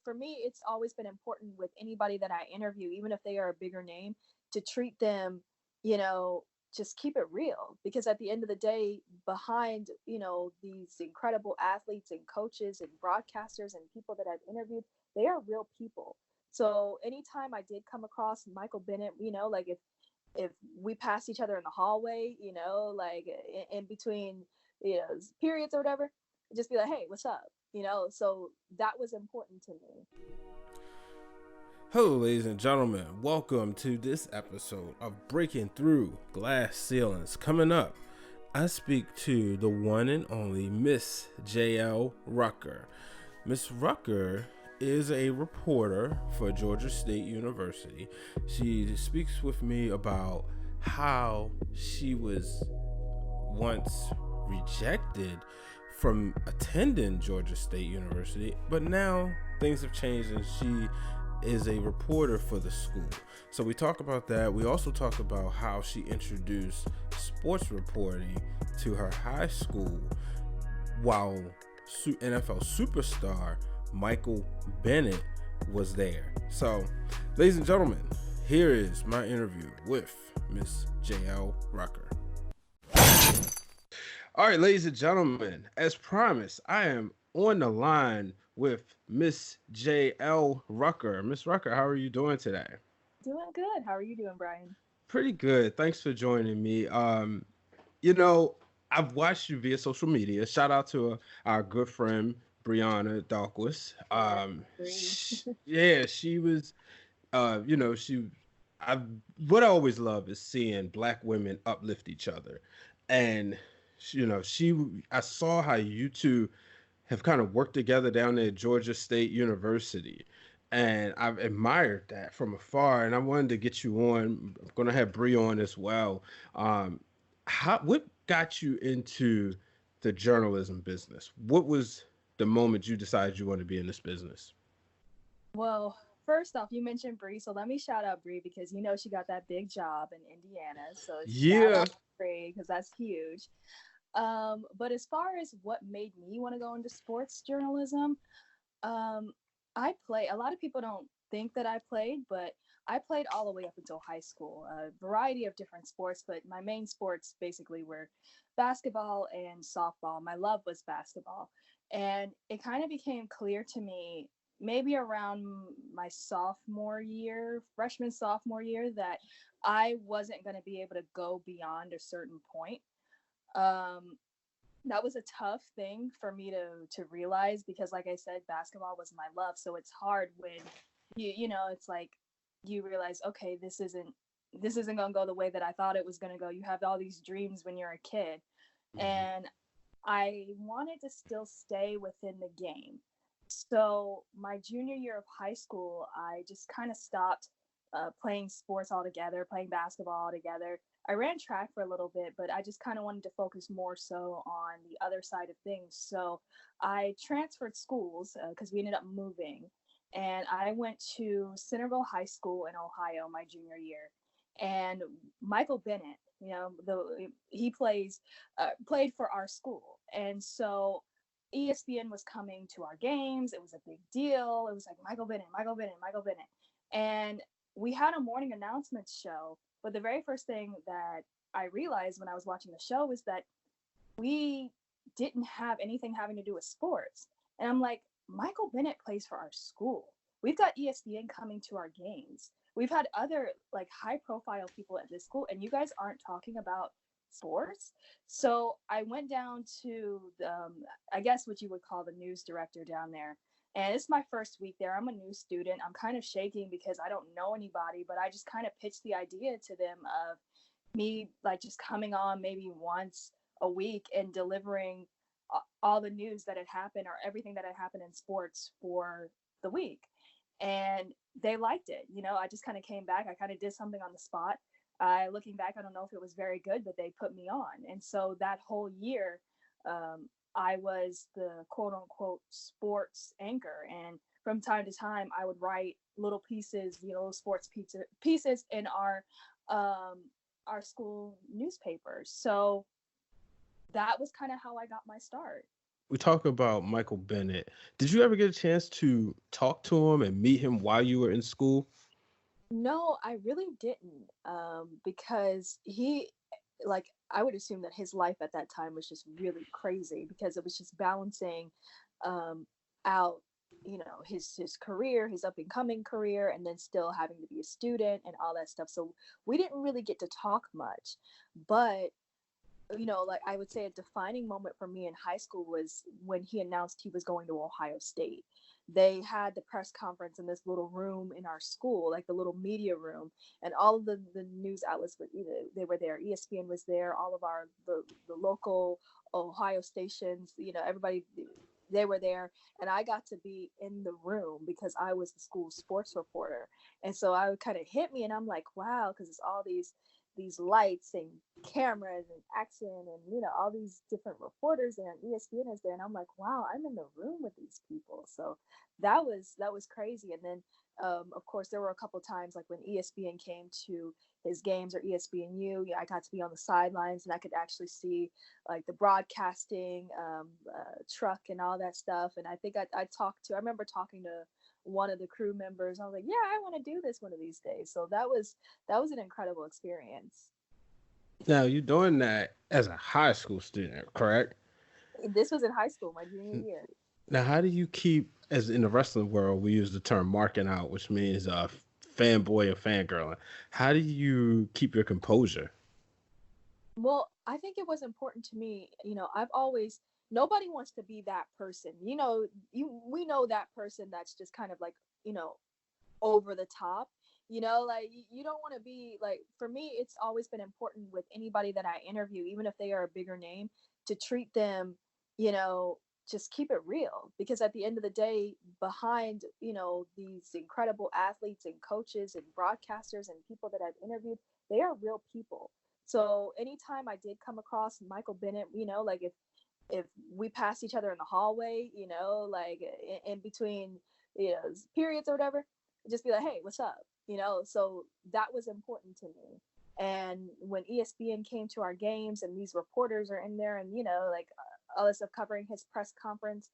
for me, it's always been important with anybody that I interview, even if they are a bigger name, to treat them, you know, just keep it real. Because at the end of the day, behind, these incredible athletes and coaches and broadcasters and people that I've interviewed, they are real people. So anytime I did come across Michael Bennett, like if we pass each other in the hallway, like in between, periods or whatever, just be like, hey, what's up? So that was important to me. Hello, ladies and gentlemen. Welcome to this episode of Breaking Through Glass Ceilings. Coming up, I speak to the one and only Miss Jael Rucker. Miss Rucker is a reporter for Georgia State University. She speaks with me about how she was once rejected from attending Georgia State University, but now things have changed and she is a reporter for the school. So we talk about that. We also talk about how she introduced sports reporting to her high school while NFL superstar Michael Bennett was there. So, ladies and gentlemen, here is my interview with Miss Jael Rucker. All right, ladies and gentlemen, as promised, I am on the line with Miss Jael Rucker. Miss Rucker, how are you doing today? Doing good. How are you doing, Brian? Pretty good. Thanks for joining me. You know, I've watched you via social media. Shout out to our good friend Brianna Dalquist. Yeah, agree. Yeah, she was. She. I what I always love is seeing Black women uplift each other, and she. I saw how you two have kind of worked together down there at Georgia State University. And I've admired that from afar. And I wanted to get you on. I'm going to have Bree on as well. Um, what got you into the journalism business? What was the moment you decided you wanted to be in this business? Well, first off, you mentioned Bree, so let me shout out Bree because she got that big job in Indiana. So shout Yeah. out Bree because that's huge. But as far as what made me want to go into sports journalism, um, I play. A lot of people don't think that I played, but I played all the way up until high school. A variety of different sports, but my main sports basically were basketball and softball. My love was basketball. And it kind of became clear to me maybe around my sophomore year, freshman sophomore year, that I wasn't going to be able to go beyond a certain point. Um, that was a tough thing for me to realize because like I said, basketball was my love. So it's hard when it's like you realize, okay, this isn't going to go the way that I thought it was going to go. You have all these dreams when you're a kid. Mhm. And I wanted to still stay within the game. So my junior year of high school, I just kind of stopped playing sports altogether, playing basketball altogether. I ran track for a little bit, but I just kind of wanted to focus more so on the other side of things. So I transferred schools because we ended up moving, and I went to Centerville High School in Ohio my junior year. And Michael Bennett, he played for our school, and so ESPN was coming to our games. It was a big deal. It was like Michael Bennett, Michael Bennett, Michael Bennett, and we had a morning announcements show. But the very first thing that I realized when I was watching the show was that we didn't have anything having to do with sports. And I'm like, Michael Bennett plays for our school. We've got ESPN coming to our games. We've had other like high profile people at this school, and you guys aren't talking about sports. So I went down to I guess what you would call the news director down there. And it's my first week there. I'm a new student. I'm kind of shaking because I don't know anybody, but I just kind of pitched the idea to them of me like just coming on maybe once a week and delivering all the news that had happened or everything that had happened in sports for the week. And they liked it. I just kind of came back. I kind of did something on the spot. Looking back, I don't know if it was very good, but they put me on. And so that whole year, I was the quote unquote sports anchor. And from time to time, I would write little pieces, sports pieces in um, our school newspapers. So that was kind of how I got my start. we talk about Michael Bennett. Did you ever get a chance to talk to him and meet him while you were in school? No, I really didn't, because like, I would assume that his life at that time was just really crazy because it was just balancing um, out, his career, his up and coming career, and then still having to be a student and all that stuff. So we didn't really get to talk much, but like, I would say a defining moment for me in high school was when he announced he was going to Ohio State. They had the press conference in this little room in our school, like the little media room, and all of the news outlets were, they were there. ESPN was there, all of the local Ohio stations, everybody, they were there, and I got to be in the room because I was the school sports reporter. And so I would kind of hit me, and I'm like, wow, because it's all these lights and cameras and action and all these different reporters, and ESPN is there, and I'm like, wow, I'm in the room with these people. So that was crazy. And then of course there were a couple times, like when ESPN came to his games, or ESPNU, I got to be on the sidelines, and I could actually see like the broadcasting truck and all that stuff. And I think I remember talking to one of the crew members. I was like, yeah, I want to do this one of these days. So that was an incredible experience. Now, you're doing that as a high school student, correct? This was in high school, my junior year. Now, how do you keep, as in the wrestling world, we use the term marking out, which means fanboy or fangirling. How do you keep your composure? Well, I think it was important to me. I've always, nobody wants to be that person. We know that person that's just kind of like, you know, over the top. Like, you don't want to be like, for me, it's always been important with anybody that I interview, even if they are a bigger name, to treat them, you know, just keep it real, because at the end of the day, behind, these incredible athletes and coaches and broadcasters and people that I've interviewed, they are real people. So anytime I did come across Michael Bennett, like, if we pass each other in the hallway, like in between, periods or whatever, just be like, hey, what's up? So that was important to me. And when ESPN came to our games and these reporters are in there, and like, all this stuff covering his press conference,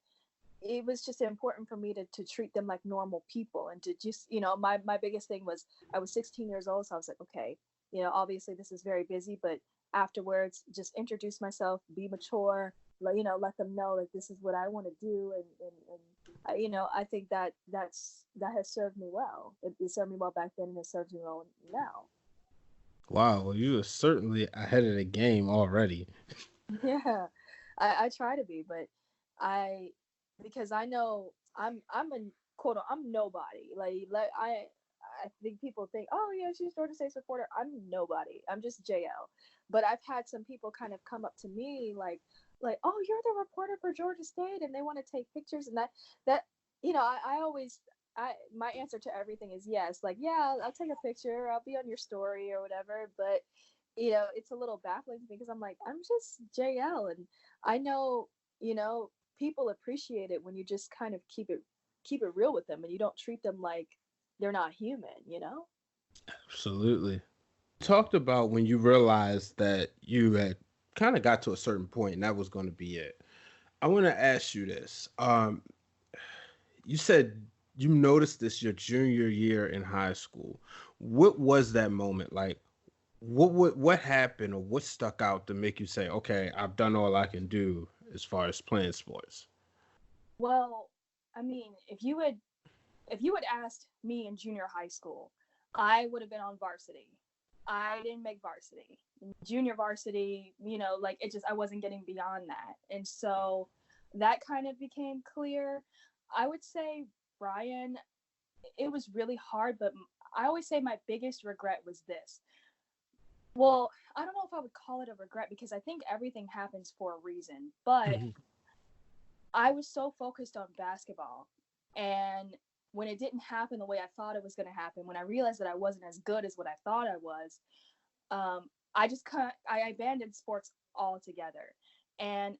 it was just important for me to treat them like normal people, and to just, my biggest thing was, I was 16 years old, so I was like, okay, obviously this is very busy, but afterwards, just introduce myself, be mature, let them know that this is what I want to do. And I think that has served me well. It served me well back then, and it serves me well now. Wow, well, you are certainly ahead of the game already. Yeah, I try to be, but I because I know I'm a I'm nobody. Like, I think people think, oh yeah, she's Georgia State supporter. I'm nobody. I'm just JL. But I've had some people kind of come up to me like, oh, you're the reporter for Georgia State, and they want to take pictures, and that I always, my answer to everything is yes. Like, yeah, I'll take a picture. I'll be on your story or whatever. But it's a little baffling to me, because I'm like, I'm just JL, and I know, people appreciate it when you just kind of keep it real with them, and you don't treat them like they're not human. Absolutely. Talked about when you realized that you had kind of got to a certain point and that was going to be it. I want to ask you this. You said you noticed this your junior year in high school. What was that moment like? What happened, or what stuck out to make you say, "Okay, I've done all I can do as far as playing sports"? Well, I mean, if you had asked me in junior high school, I would have been on varsity. I didn't make varsity. Junior varsity, like, it just, I wasn't getting beyond that. And so that kind of became clear. I would say, Brian, it was really hard, but I always say my biggest regret was this. Well, I don't know if I would call it a regret, because I think everything happens for a reason, but Mhm. I was so focused on basketball. And when it didn't happen the way I thought it was going to happen, when I realized that I wasn't as good as what I thought I was, I abandoned sports altogether. And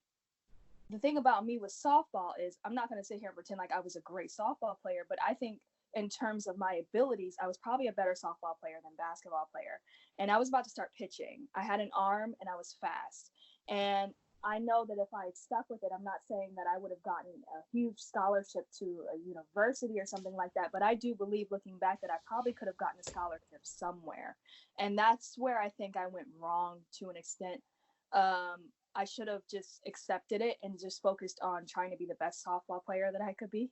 the thing about me with softball is, I'm not going to sit here and pretend like I was a great softball player, but I think in terms of my abilities, I was probably a better softball player than basketball player. And I was about to start pitching. I had an arm and I was fast. And I know that if I had stuck with it, I'm not saying that I would have gotten a huge scholarship to a university or something like that, but I do believe, looking back, that I probably could have gotten a scholarship somewhere. And that's where I think I went wrong to an extent. I should have just accepted it and just focused on trying to be the best softball player that I could be.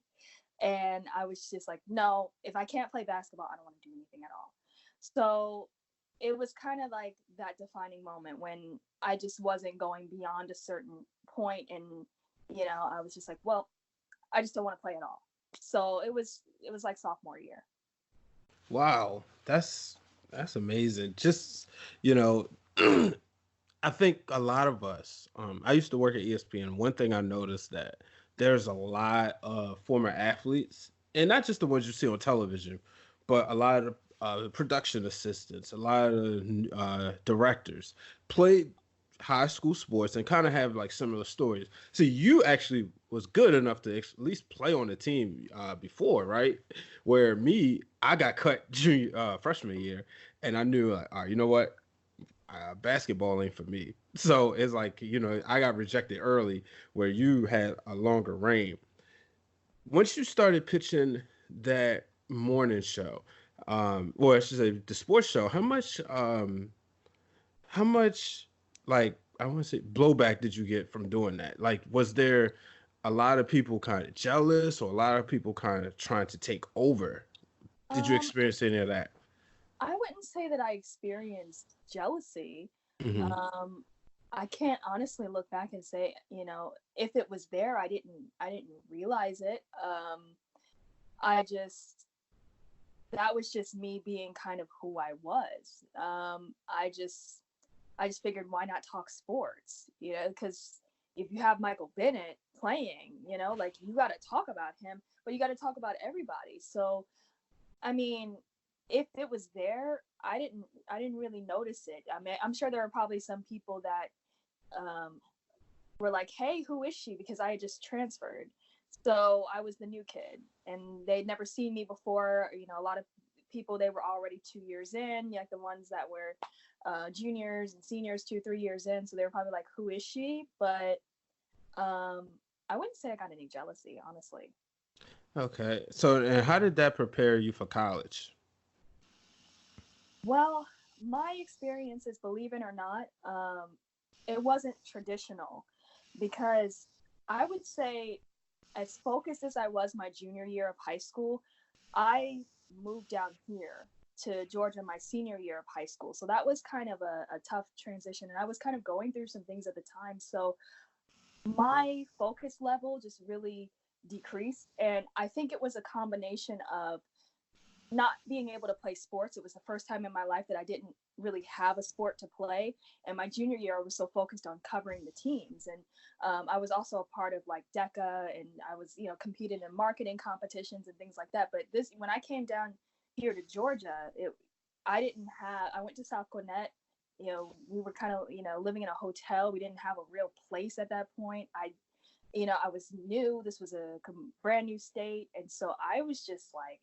And I was just like, no, if I can't play basketball, I don't want to do anything at all. So it was kind of like that defining moment when I just wasn't going beyond a certain point, and I was just like, well, I just don't want to play at all. So it was like sophomore year. Wow, that's amazing. Just you know, I think a lot of us. I used to work at ESPN. One thing I noticed that there's a lot of former athletes, and not just the ones you see on television, but a lot of production assistants, a lot of directors played high school sports and kind of have like similar stories. So you actually was good enough to at least play on the team before, right? Where me, I got cut junior freshman year, and I knew like, all right, you know what? Basketball ain't for me. So it's like, I got rejected early where you had a longer reign. Once you started pitching that morning show, or I should say the sports show, how much, like, I want to say blowback did you get from doing that? Like, was there a lot of people kind of jealous or a lot of people kind of trying to take over? Did you Um, experience any of that? I wouldn't say that I experienced jealousy. Hmm. Um, I can't honestly look back and say, if it was there, I didn't realize it. I just that was just me being kind of who I was. I just figured, why not talk sports? Because if you have Michael Bennett playing, like, you got to talk about him, but you got to talk about everybody. So, I mean, if it was there, I didn't really notice it. I mean, I'm sure there are probably some people that um, were like, "Hey, who is she?" Because I had just transferred, so I was the new kid, and they'd never seen me before. A lot of people, they were already 2 years in, like the ones that were juniors and seniors 2, 3 years in. So they were probably like, "Who is she?" But um, I wouldn't say I got any jealousy, honestly. Okay. So, and how did that prepare you for college? Well, my experiences, believe it or not, it wasn't traditional, because I would say, as focused as I was my junior year of high school, I moved down here to Georgia my senior year of high school. So that was kind of a tough transition. And I was kind of going through some things at the time. So my focus level just really decreased. And I think it was a combination of not being able to play sports. It was the first time in my life that I didn't really have a sport to play. And my junior year, I was so focused on covering the teams. And I was also a part of like DECA, and I was, competing in marketing competitions and things like that. But when I came down here to Georgia, I went to South Gwinnett. We were kind of, living in a hotel. We didn't have a real place at that point. I was new. This was a brand new state. And so I was just like,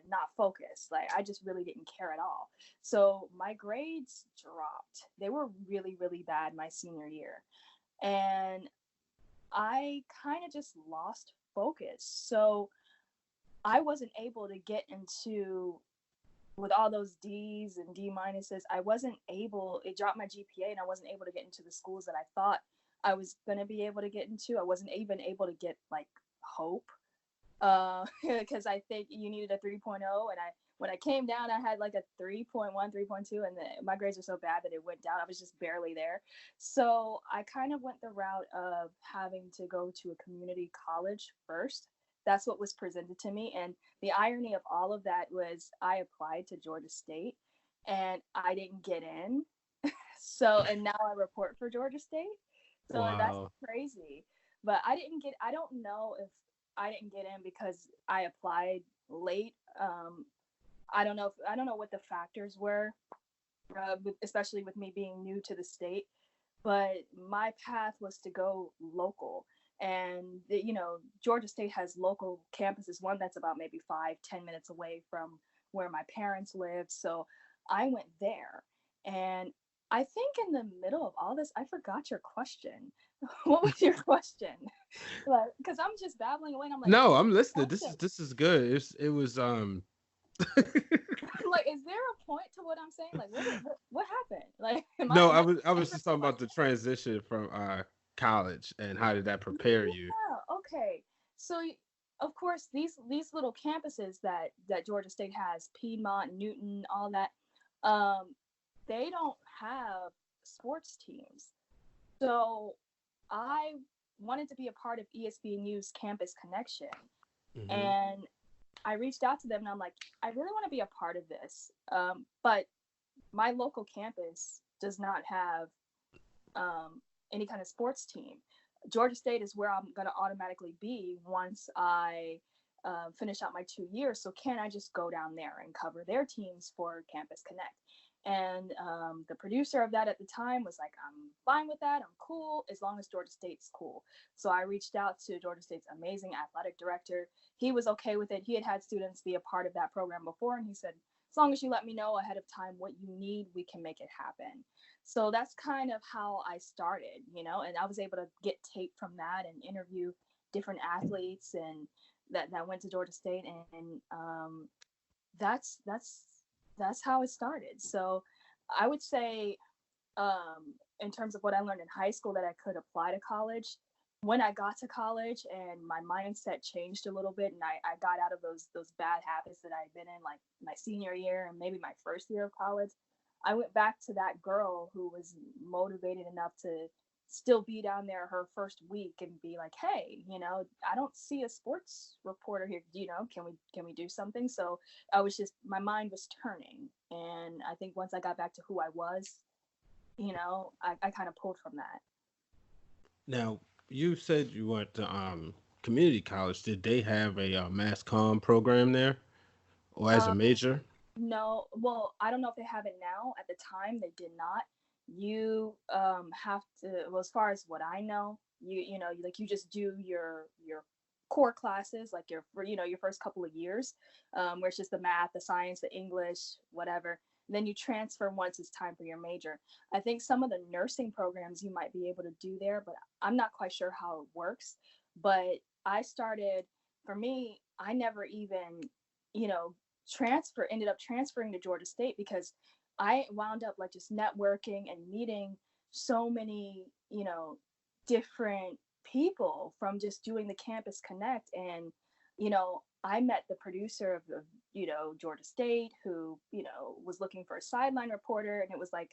not focused. Like, I just really didn't care at all. So my grades dropped. They were really, really bad my senior year. And I kind of just lost focus. So I wasn't able to get into, with all those D's and D minuses, it dropped my GPA, and I wasn't able to get into the schools that I thought I was going to be able to get into. I wasn't even able to get like hope, because I think you needed a 3.0, and when I came down, I had like a 3.1, 3.2, and my grades were so bad that it went down. I was just barely there. So I kind of went the route of having to go to a community college first. That's what was presented to me. And the irony of all of that was, I applied to Georgia State and I didn't get in. So, and now I report for Georgia State. So that's Wow. crazy. But I don't know if I didn't get in because I applied late. I don't know what the factors were, especially with me being new to the state. But my path was to go local, and Georgia State has local campuses. One that's about maybe 5-10 minutes away from where my parents lived. So I went there, and I think in the middle of all this, I forgot your question. What was your question? Like, because I'm just babbling away, and I'm like, No, I'm what listening. question? This is good. It was Like, is there a point to what I'm saying? Like, what happened? Like, no, am I I was just remembering talking my about the transition from college and how did that prepare you? yeah, okay. So of course these little campuses that Georgia State has, Piedmont, Newton, all that, um, they don't have sports teams. So I wanted to be a part of ESPNU's Campus Connection, Hmm. and I reached out to them and I'm like, I really want to be a part of this, but my local campus does not have any kind of sports team. Georgia State is where I'm going to automatically be once I finish out my 2 years. So can I just go down there and cover their teams for Campus Connect? And the producer of that at the time was like, I'm fine with that. I'm cool as long as Georgia State's cool. So I reached out to Georgia State's amazing athletic director. He was okay with it. He had students be a part of that program before, and he said, as long as you let me know ahead of time what you need, we can make it happen. So that's kind of how I started, and I was able to get tape from that and interview different athletes and that went to Georgia State, and that's how it started. So I would say, in terms of what I learned in high school that I could apply to college, when I got to college and my mindset changed a little bit, and I got out of those bad habits that I'd been in, like my senior year and maybe my first year of college, I went back to that girl who was motivated enough to still be down there her first week and be like, hey, I don't see a sports reporter here. Can we do something? So I was just, my mind was turning, and I think once I got back to who I was, I kind of pulled from that. Now, you said you went to community college. Did they have a mass comm program there or as a Um, major? no, well, I don't know if they have it now. At the time, they did not. You have to, well, as far as what I know, like you just do your core classes, like your first couple of years, where it's just the math, the science, the English, whatever. And then you transfer once it's time for your major. I think some of the nursing programs you might be able to do there, but I'm not quite sure how it works. But I started, for me, I never even, you know, ended up transferring to Georgia State because I wound up like just networking and meeting so many, different people from just doing the Campus Connect. And, I met the producer of Georgia State, who, was looking for a sideline reporter. And it was like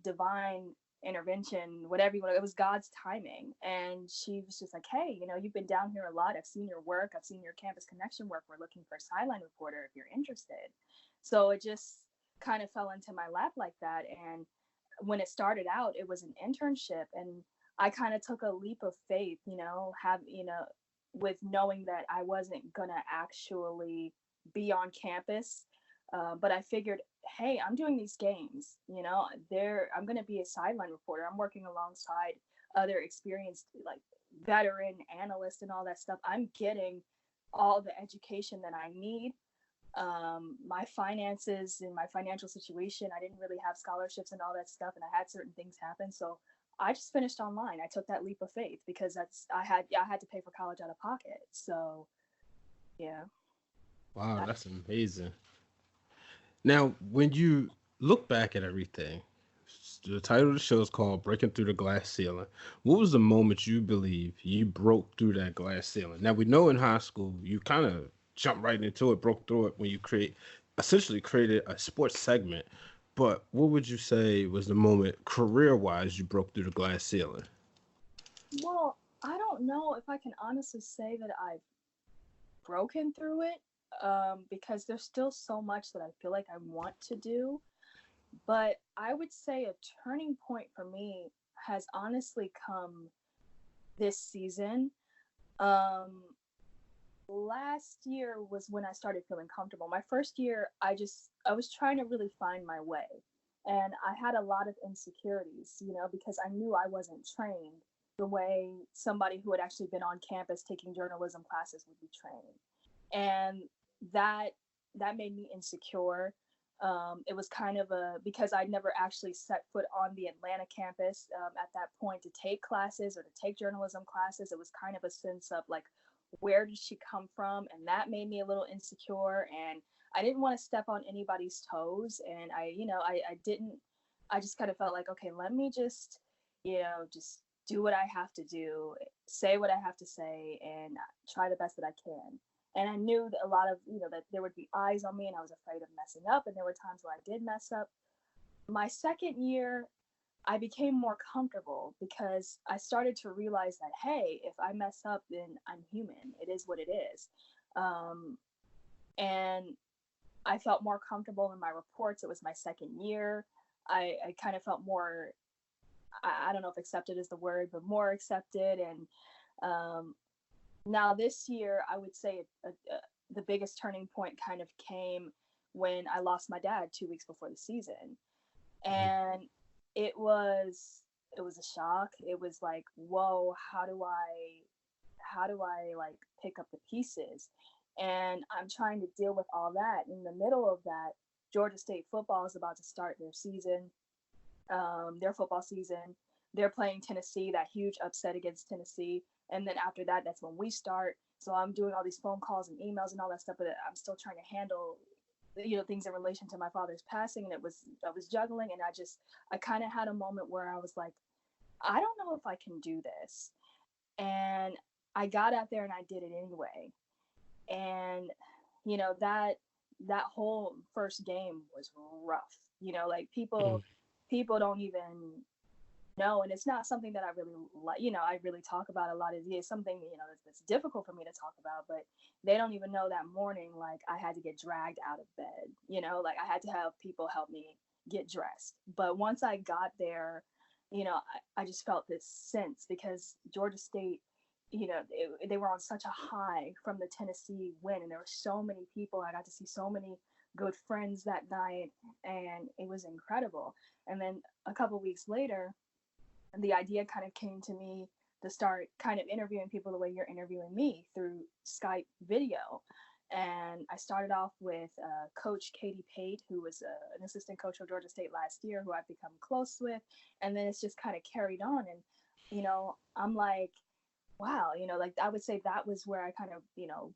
divine intervention, whatever you want. It was God's timing. And she was just like, hey, you've been down here a lot. I've seen your work. I've seen your Campus Connection work. We're looking for a sideline reporter if you're interested. So it just kind of fell into my lap like that. And when it started out, it was an internship. And I kind of took a leap of faith, with knowing that I wasn't going to actually be on campus. But I figured, hey, I'm doing these games, I'm going to be a sideline reporter. I'm working alongside other experienced, like veteran analysts and all that stuff. I'm getting all the education that I need. My finances and my financial situation, I didn't really have scholarships and all that stuff, and I had certain things happen. So I just finished online. I took that leap of faith because I had to pay for college out of pocket. So yeah. Wow, that's amazing. Now, when you look back at everything, the title of the show is called Breaking Through the Glass Ceiling. What was the moment you believe you broke through that glass ceiling? Now, we know in high school, you kind of jumped right into it, broke through it when you essentially created a sports segment. But what would you say was the moment career wise you broke through the glass ceiling? Well, I don't know if I can honestly say that I've broken through it, because there's still so much that I feel like I want to do. But I would say a turning point for me has honestly come this season. Um, Last year was when I started feeling comfortable. My first year, I was trying to really find my way. And I had a lot of insecurities, because I knew I wasn't trained the way somebody who had actually been on campus taking journalism classes would be trained. And that that made me insecure. It was kind of because I'd never actually set foot on the Atlanta campus at that point to take classes or to take journalism classes. It was kind of a sense of like, where did she come from? And that made me a little insecure. And I didn't want to step on anybody's toes. And I didn't, I just kind of felt like, okay, let me just do what I have to do, say what I have to say, and try the best that I can. And I knew that a lot of, that there would be eyes on me, and I was afraid of messing up. And there were times where I did mess up. My second year, I became more comfortable because I started to realize that, hey, if I mess up, then I'm human. It is what it is. And I felt more comfortable in my reports. It was my second year. I kind of felt more, I don't know if accepted is the word, but more accepted. And now this year, I would say the biggest turning point kind of came when I lost my dad 2 weeks before the season. And it was a shock. It was like, whoa, how do I like pick up the pieces? And I'm trying to deal with all that. In the middle of that, Georgia State football is about to start their season, their football season. They're playing Tennessee, that huge upset against Tennessee. And then after that, that's when we start. So I'm doing all these phone calls and emails and all that stuff, but I'm still trying to handle, things in relation to my father's passing. And I was juggling, and I kind of had a moment where I was like, I don't know if I can do this. And I got out there and I did it anyway. And, that whole first game was rough. Like people don't even know, and it's not something that I really like. I really talk about a lot. It's something that's difficult for me to talk about, but they don't even know that morning. Like I had to get dragged out of bed. Like I had to have people help me get dressed. But once I got there, I just felt this sense because Georgia State, they were on such a high from the Tennessee win, and there were so many people. I got to see so many good friends that night, and it was incredible. And then a couple weeks later, the idea kind of came to me to start kind of interviewing people the way you're interviewing me through Skype video. And I started off with Coach Katie Pate, who was an assistant coach of Georgia State last year, who I've become close with. And then it's just kind of carried on. And, I'm like, wow, like I would say that was where I kind of,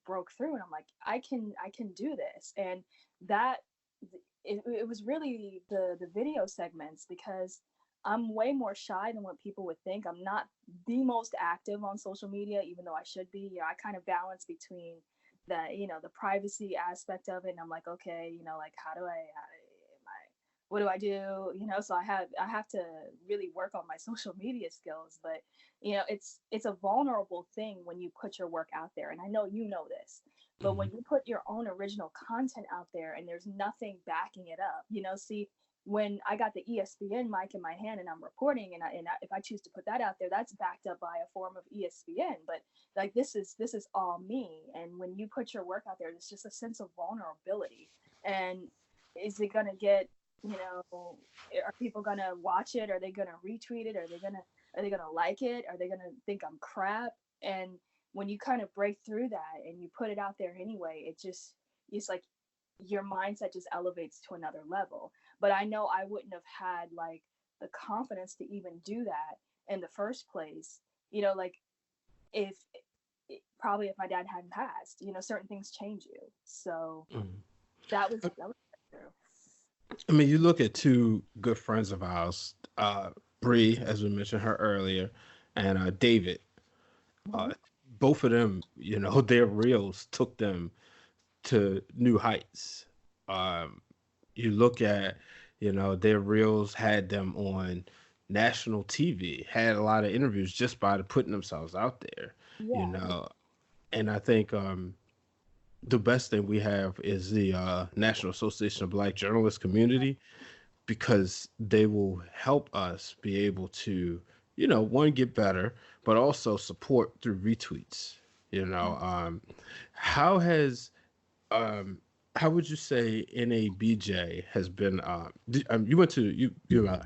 broke through. And I'm like, I can do this. And that, it was really the video segments, because I'm way more shy than what people would think. I'm not the most active on social media, even though I should be. I kind of balance between the privacy aspect of it. And I'm like, okay, like what do I do? So I have to really work on my social media skills. But it's a vulnerable thing when you put your work out there. And I know this, but when you put your own original content out there and there's nothing backing it up, see, when I got the ESPN mic in my hand and I'm reporting, if I choose to put that out there, that's backed up by a form of ESPN. But like this is all me. And when you put your work out there, there's just a sense of vulnerability. And is it gonna get, are people gonna watch it? Are they gonna retweet it? Are they gonna like it? Are they gonna think I'm crap? And when you kind of break through that and you put it out there anyway, it's like your mindset just elevates to another level. But I know I wouldn't have had like the confidence to even do that in the first place. Like if probably if my dad hadn't passed, certain things change you. So that was true. I mean, you look at two good friends of ours, Bree, as we mentioned her earlier, and David. Mm-hmm. Uh, Both of them, their reels took them to new heights. Um, you look at, their reels had them on national TV, had a lot of interviews just by putting themselves out there, you Yeah. know. And I think the best thing we have is the National Association of Black Journalists community, because they will help us be able to, one, get better, but also support through retweets. You know, how has how would you say NABJ has been? You went to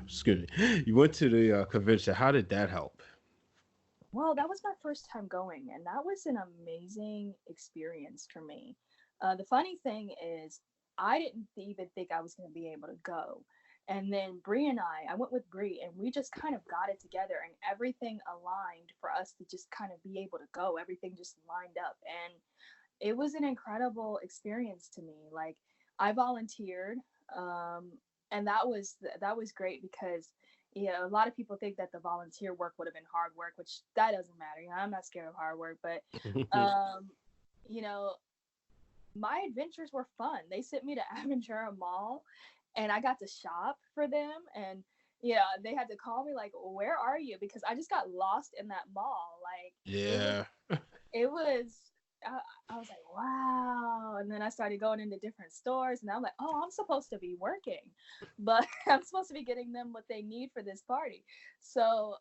excuse me, you went to the convention. How did that help? Well, that was my first time going, and that was an amazing experience for me. The funny thing is, I didn't even think I was going to be able to go. And then Bree and I went with Bree, and we just kind of got it together, and everything aligned for us to just kind of be able to go. Everything just lined up, and it was an incredible experience to me. Like, I volunteered, um, and that was great because, a lot of people think that the volunteer work would have been hard work, which that doesn't matter. I'm not scared of hard work, but um, you know, my adventures were fun. They sent me to Aventura Mall, and I got to shop for them. And they had to call me like, "Where are you?" Because I just got lost in that mall. Like, it was Yeah. it was I was like, wow. And then I started going into different stores, and I'm like, oh, I'm supposed to be working, but I'm supposed to be getting them what they need for this party. So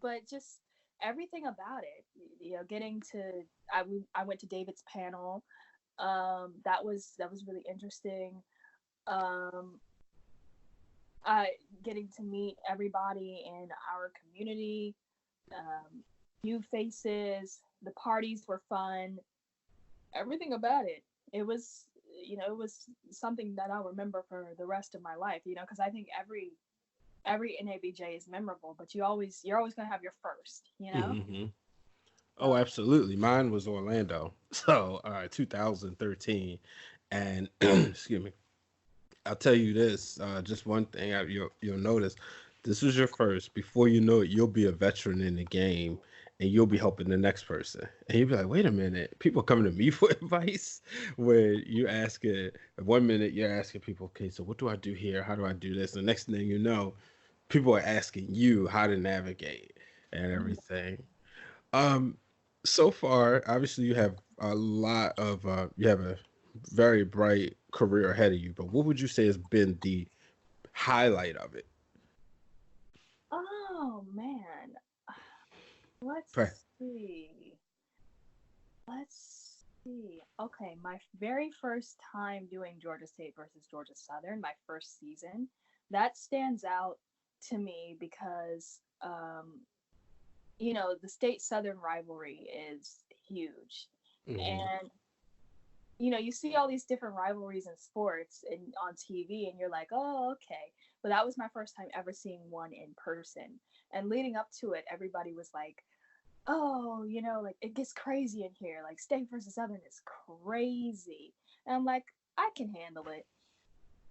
but just everything about it, getting to I went to David's panel. That was really interesting. um I Getting to meet everybody in our community, new faces. The parties were fun. Everything about it. It was something that I'll remember for the rest of my life. Because I think every NABJ is memorable, but you're always gonna have your first. Hmm. Oh, So absolutely. Mine was Orlando. So, 2013. And excuse me. I'll tell you this, just one thing you'll notice. This was your first. Before you know it, you'll be a veteran in the game, and you'll be helping the next person. And you'll be like, wait a minute, people coming to me for advice? Where you ask it, 1 minute you're asking people, okay, so what do I do here? How do I do this? The next thing you know, people are asking you how to navigate and everything. Um, so far, obviously, you have a very bright career ahead of you. But what would you say has been the highlight of it? oh man, Per- let's see. Let's see. Okay, my very first time doing Georgia State versus Georgia Southern, my first season, that stands out to me because the state Southern rivalry is huge. Mhm. And you see all these different rivalries in sports and on TV, and you're like, oh, okay. But that was my first time ever seeing one in person. And leading up to it, everybody was like, oh, like it gets crazy in here. Like State versus Southern is crazy. And I'm like, I can handle it.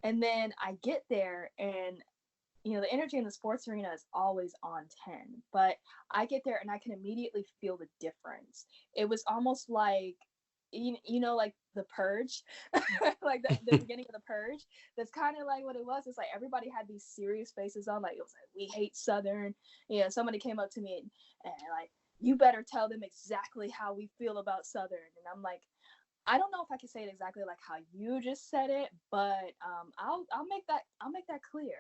And then I get there, and the energy in the sports arena is always on 10, but I get there and I can immediately feel the difference. It was almost like, like the purge, like the beginning of the purge. That's kind of like what it was. It's like everybody had these serious faces on. Like, it was like, we hate Southern. Somebody came up to me, and like, you better tell them exactly how we feel about Southern. And I'm like, I don't know if I can say it exactly like how you just said it, but I'll make that clear.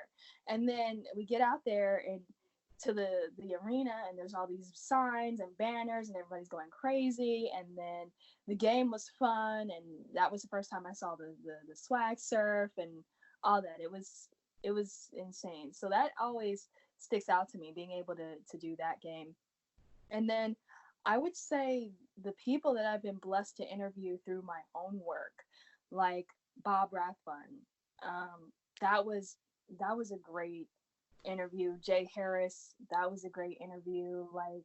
And then we get out there and to the arena, and there's all these signs and banners, and everybody's going crazy. And then the game was fun, and that was the first time I saw the swag surf and all that. It was insane. So that always sticks out to me, being able to do that game. And then I would say the people that I've been blessed to interview through my own work, like Bob Rathbun, that was a great interview. Jay Harris, that was a great interview. Like,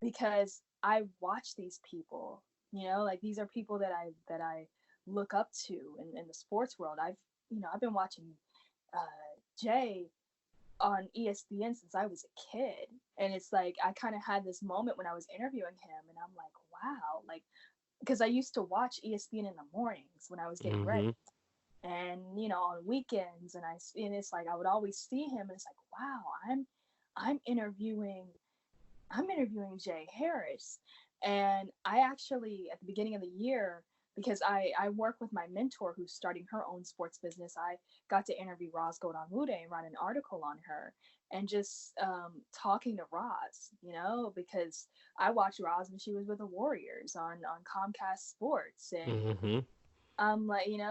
because I watch these people, like these are people that I look up to in the sports world. I've been watching Jay on ESPN since I was a kid. And it's like I kind of had this moment when I was interviewing him, and I'm like, wow, like, because I used to watch ESPN in the mornings when I was getting ready, Mhm. and on weekends, and it's like I would always see him, and it's like, wow, I'm interviewing I'm interviewing Jay Harris. And I actually, at the beginning of the year, because I work with my mentor who's starting her own sports business, I got to interview Roz Godonwude and write an article on her, and just talking to Roz, because I watched Roz when she was with the Warriors on Comcast Sports. And Mhm. I'm like, and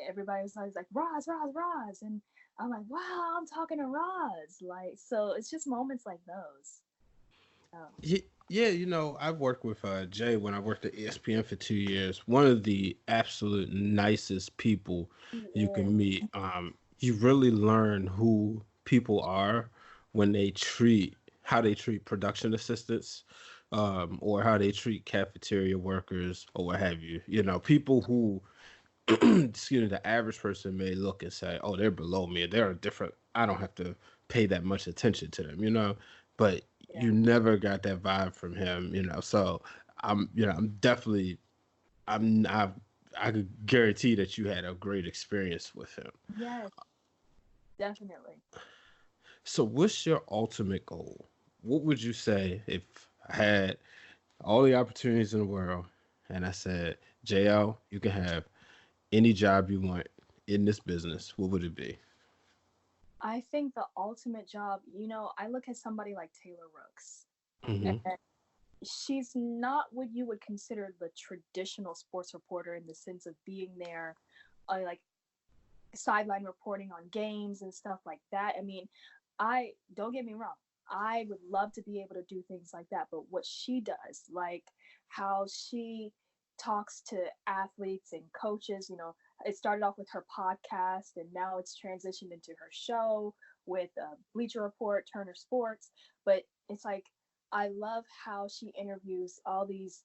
everybody was always like, Roz, Roz, Roz. And I'm like, wow, I'm talking to Roz. Like, so it's just moments like those. Oh. Yeah, I've worked with Jay when I worked at ESPN for 2 years. One of the absolute nicest people you Yeah. can meet. You really learn who people are when how they treat production assistants, or how they treat cafeteria workers or what have you. People who, excuse me, the average person may look and say, "Oh, they're below me. They're different. I don't have to pay that much attention to them." But Yeah. you never got that vibe from him. So I'm definitely, I could guarantee that you had a great experience with him. Yes, definitely. So, what's your ultimate goal? What would you say if I had all the opportunities in the world and I said, JL, you can have any job you want in this business? What would it be? I think the ultimate job, I look at somebody like Taylor Rooks. Hmm. And she's not what you would consider the traditional sports reporter in the sense of being there, like sideline reporting on games and stuff like that. I mean, I don't get me wrong. I would love to be able to do things like that, but what she does, like how she talks to athletes and coaches, it started off with her podcast and now it's transitioned into her show with Bleacher Report, Turner Sports. But it's like I love how she interviews all these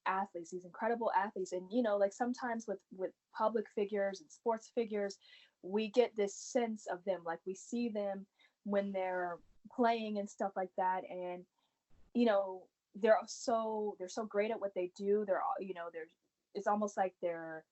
athletes, these incredible athletes. And like sometimes with public figures and sports figures, we get this sense of them, like we see them when they're playing and stuff like that. And you know they're so great at what they do. They're all, they're it's almost like they're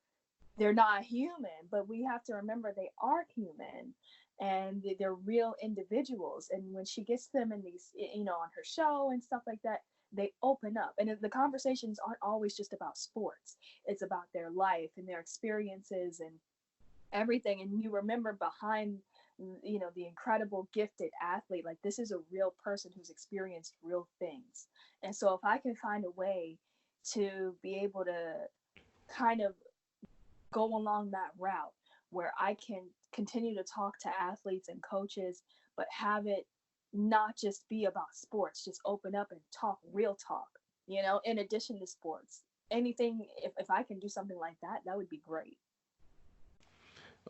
not human, but we have to remember they are human and they're real individuals. And when she gets them in these, on her show and stuff like that, they open up. And the conversations aren't always just about sports, it's about their life and their experiences and everything. And you remember behind, the incredible gifted athlete, like this is a real person who's experienced real things. And so if I can find a way to be able to kind of go along that route where I can continue to talk to athletes and coaches, but have it not just be about sports, just open up and talk real talk, in addition to sports. Anything, if I can do something like that, that would be great.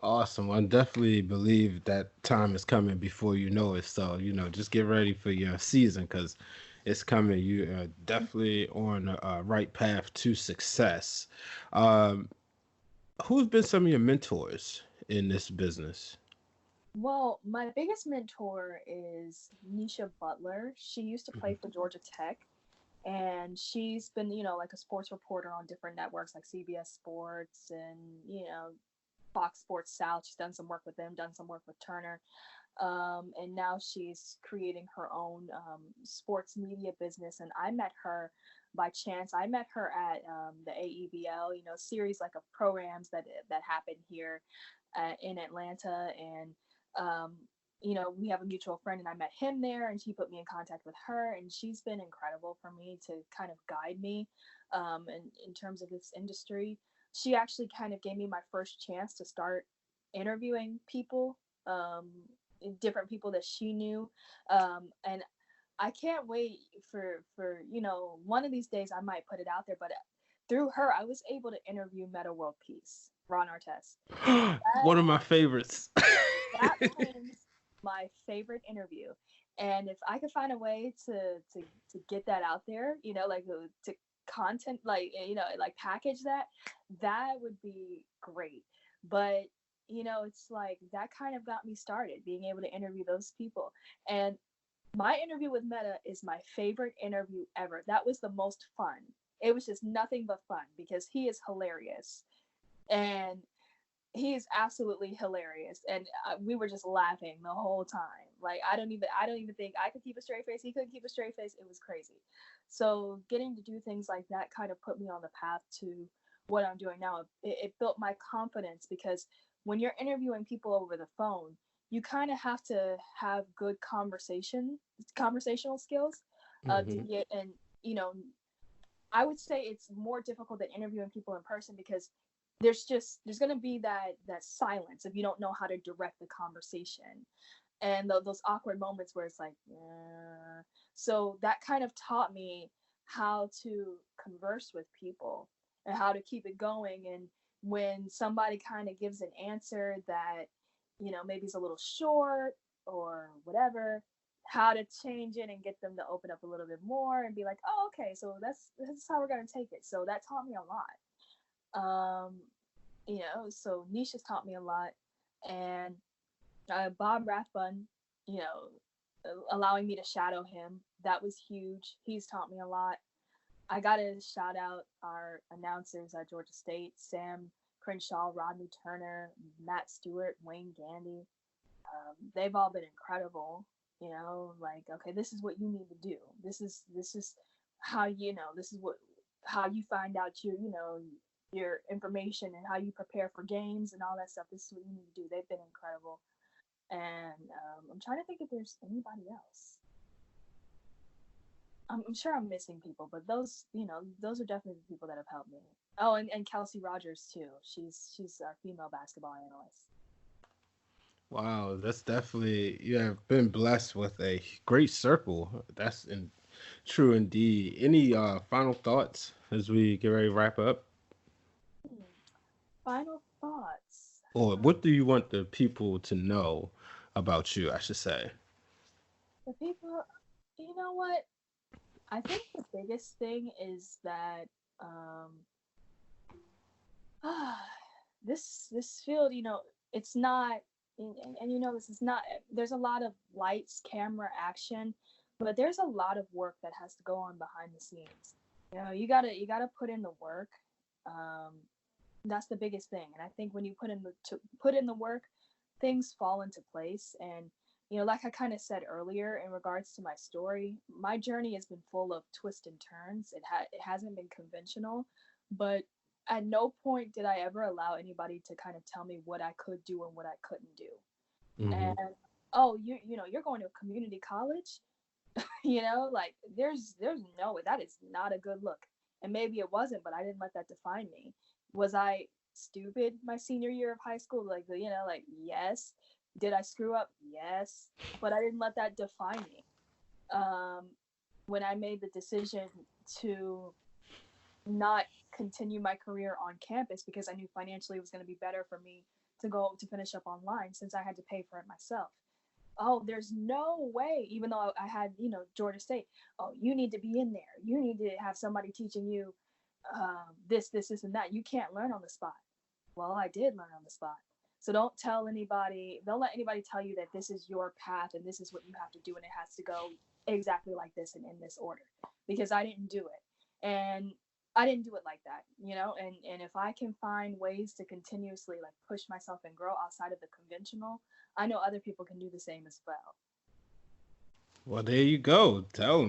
Awesome. I definitely believe that time is coming before you know it. So, just get ready for your season because it's coming. You are definitely on a right path to success. Um, who's been some of your mentors in this business? Well, my biggest mentor is Nisha Butler. She used to play for Georgia Tech, and she's been, like a sports reporter on different networks like CBS Sports and, Fox Sports South. She's done some work with them, done some work with Turner. And now she's creating her own sports media business. And I met her by chance. I met her at the AEBL, series like of programs that happen here in Atlanta. And um, we have a mutual friend, and I met him there, and she put me in contact with her, and she's been incredible for me to kind of guide me in terms of this industry. She actually kind of gave me my first chance to start interviewing people, um, different people that she knew, and I can't wait for one of these days I might put it out there, but through her I was able to interview Meta World Peace, Ron Artest. One of my favorites. That was my favorite interview. And if I could find a way to get that out there, like to content, like like package that, that would be great. But it's like that kind of got me started, being able to interview those people. And my interview with Meta is my favorite interview ever. That was the most fun. It was just nothing but fun because he is hilarious. And he is absolutely hilarious, and we were just laughing the whole time. Like I don't even think I could keep a straight face. He couldn't keep a straight face. It was crazy. So getting to do things like that kind of put me on the path to what I'm doing now. It built my confidence because when you're interviewing people over the phone, you kind of have to have good conversational skills to Hmm. get. And you know I would say it's more difficult than interviewing people in person because there's going to be that silence if you don't know how to direct the conversation. and those awkward moments where it's like, so that kind of taught me how to converse with people and how to keep it going. And when somebody kind of gives an answer that, maybe is a little short or whatever, how to change it and get them to open up a little bit more and be like, oh, okay, so that's how we're going to take it. So that taught me a lot. So niche has taught me a lot. And Bob Rathbun, allowing me to shadow him, that was huge. He's taught me a lot. I got to shout out our announcers at Georgia State: Sam Crenshaw, Rodney Turner, Matt Stewart, Wayne Gandy. They've all been incredible. Like, okay, this is what you need to do. This is how how you find out your information and how you prepare for games and all that stuff. This is what you need to do. They've been incredible. And I'm trying to think if there's anybody else. I'm sure I'm missing people, but those are definitely the people that have helped me. Oh, and Kelsey Rogers too. She's our female basketball analyst. Wow, that's definitely, you have been blessed with a great circle. True indeed. Any final thoughts as we get ready to wrap up? Final thoughts. Or what do you want the people to know about you, I should say? The people, you know what? I think the biggest thing is that this field, it's not, and this is not. There's a lot of lights, camera, action, but there's a lot of work that has to go on behind the scenes. You gotta put in the work. That's the biggest thing, and I think when you put in the work, things fall into place. And like I kind of said earlier in regards to my story, my journey has been full of twists and turns. It hasn't been conventional, but at no point did I ever allow anybody to kind of tell me what I could do and what I couldn't do. Mm-hmm. And you're going to a community college, like there's no way, that is not a good look. And maybe it wasn't, but I didn't let that define me. Was I stupid my senior year of high school? Like yes. Did I screw up? Yes, but I didn't let that define me. When I made the decision to not continue my career on campus because I knew financially it was going to be better for me to finish up online since I had to pay for it myself. Oh, there's no way, even though I had, Georgia State, oh, you need to be in there. You need to have somebody teaching you this, and that. You can't learn on the spot. Well, I did learn on the spot. So don't let anybody tell you that this is your path and this is what you have to do and it has to go exactly like this and in this order, because I didn't do it. And I didn't do it like that, and if I can find ways to continuously like push myself and grow outside of the conventional, I know other people can do the same as well. Well, there you go. Tell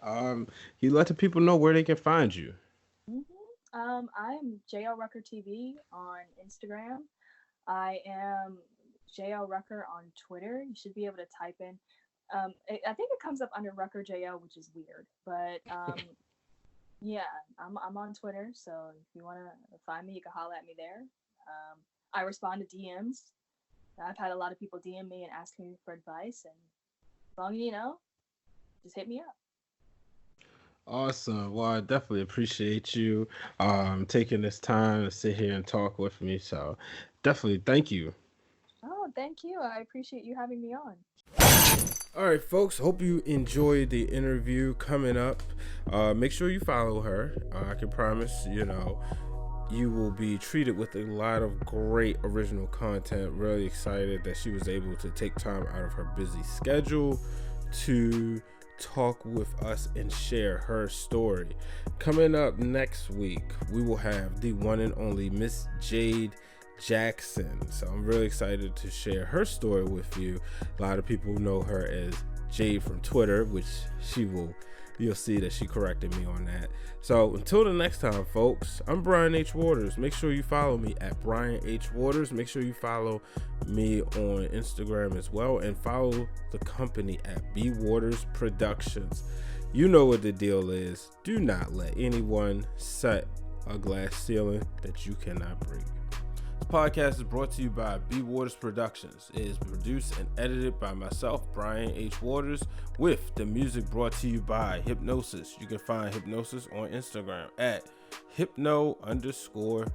them. You let the people know where they can find you. Mm-hmm. I am Jael Rucker TV on Instagram. I am Jael Rucker on Twitter. You should be able to type in. I think it comes up under Rucker Jael, which is weird, but yeah, I'm on Twitter. So if you want to find me, you can holler at me there. I respond to DMs. I've had a lot of people DM me and ask me for advice, and as long as just hit me up. Awesome. Well, I definitely appreciate you taking this time to sit here and talk with me. So definitely thank you. Oh, thank you. I appreciate you having me on. All right, folks, hope you enjoyed the interview. Coming up, make sure you follow her. I can promise, you will be treated with a lot of great original content. Really excited that she was able to take time out of her busy schedule to talk with us and share her story. Coming up next week, we will have the one and only Miss Jade Jackson. So I'm really excited to share her story with you. A lot of people know her as Jade from Twitter, which you'll see that she corrected me on that. So until the next time, folks, I'm Brian H. Waters. Make sure you follow me at Brian H. Waters. Make sure you follow me on Instagram as well, and follow the company at B Waters Productions. You know what the deal is. Do not let anyone set a glass ceiling that you cannot break. podcast is brought to you by B Waters Productions. It is produced and edited by myself, Brian H. Waters, with the music brought to you by Hypnosis. You can find Hypnosis on Instagram at hypno_beats.